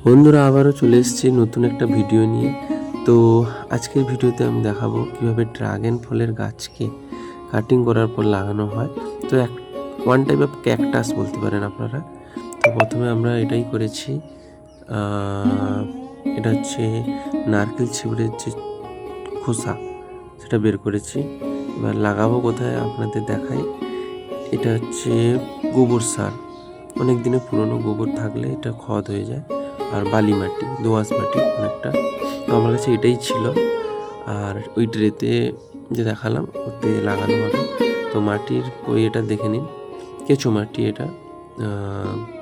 বন্ধুরা আবারও চলে এসেছি নতুন একটা ভিডিও নিয়ে। তো আজকের ভিডিওতে আমি দেখাবো কিভাবে ড্রাগন ফলের গাছকে কাটিং করার পর লাগানো হয়। তো ওয়ান টাইপ অফ ক্যাকটাস বলতে পারেন আপনারা। তো প্রথমে আমরা এটাই করেছি, এটা হচ্ছে নারকেল ছিবড়ের যে খোসা সেটা বের করেছি। এবার লাগাবো কোথায় আপনাদের দেখাই। এটা হচ্ছে গোবর সার, অনেক দিনের পুরনো গোবর থাকলে এটা খদ হয়ে যায়, আর বালি মাটি, দোআঁশ মাটি অনেকটা। তো আমার কাছে এটাই ছিল, আর ওই ট্রেতে যে দেখালাম ওতে লাগানো হবে। তো মাটির এটা দেখে নিন, কেঁচো মাটি, এটা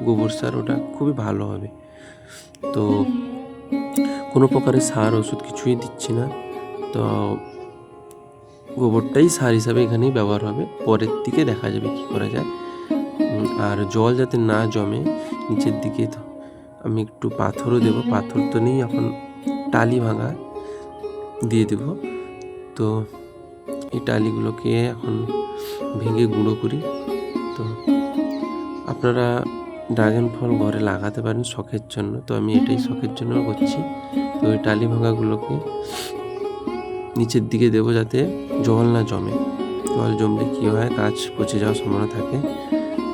গোবর সার, ওটা খুবই ভালো হবে। তো কোনো প্রকারের সার ওষুধ কিছুই দিচ্ছি না, তো গোবরটাই সার হিসাবে এখানেই ব্যবহার হবে। পরের দিকে দেখা যাবে কি করা যায়। আর জল যাতে না জমে নিচের দিকে, তো আমি একটু পাথরও দেবো। পাথর তো নেই এখন, টালি ভাঙা দিয়ে দেব। তো এই টালিগুলোকে এখন ভেঙে গুঁড়ো করি। তো আপনারা ড্রাগন ফল ঘরে লাগাতে পারেন শখের জন্য, তো আমি এটাই শখের জন্য করছি। তো ওই টালি ভাঙাগুলোকে নিচের দিকে দেবো যাতে জল না জমে। জল জমলে কী হয়, গাছ পচে যাওয়ার সম্ভাবনা থাকে।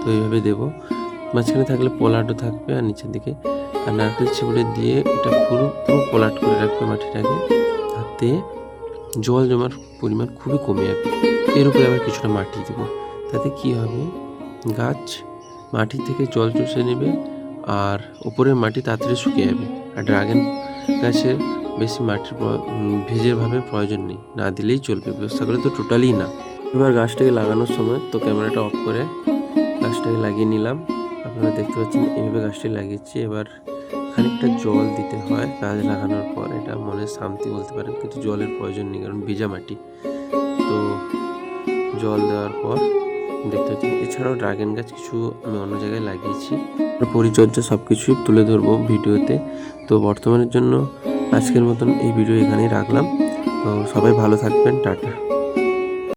তো এইভাবে দেবো। মাঝখানে থাকলে পলাটও থাকবে, আর নিচের দিকে আর নারকেল ছিবড়ে দিয়ে এটা পুরো পলাট করে রাখবে মাটিটাকে, তাতে জল জমার পরিমাণ খুবই কমে যাবে। এর উপরে আবার কিছুটা মাটি দেবো, তাতে কি হবে, গাছ মাটি থেকে জল চুষে নেবে আর উপরের মাটি তাড়াতাড়ি শুকিয়ে যাবে। আর ড্রাগন গাছের বেশি মাটির ভিজেভাবে প্রয়োজন নেই, না দিলেই চলবে, ব্যবস্থা করে তো টোটালি না। এবার গাছটাকে লাগানোর সময় তো ক্যামেরাটা অফ করে গাছটাকে লাগিয়ে নিলাম। আপনারা দেখতে পাচ্ছেন এইভাবে গাছটি লাগিয়েছি। এবার খানিকটা জল দিতে হয় গাছ লাগানোর পর, এটা মনের শান্তি বলতে পারেন, কিন্তু জলের প্রয়োজন নেই কারণ ভিজা মাটি। তো জল দেওয়ার পর দেখতে পাচ্ছেন, এছাড়াও ড্রাগন গাছ কিছু আমি অন্য জায়গায় লাগিয়েছি, পরিচর্যা সব কিছুই তুলে ধরবো ভিডিওতে। তো বর্তমানের জন্য আজকের মতন এই ভিডিও এখানেই রাখলাম। তো সবাই ভালো থাকবেন, টাটা।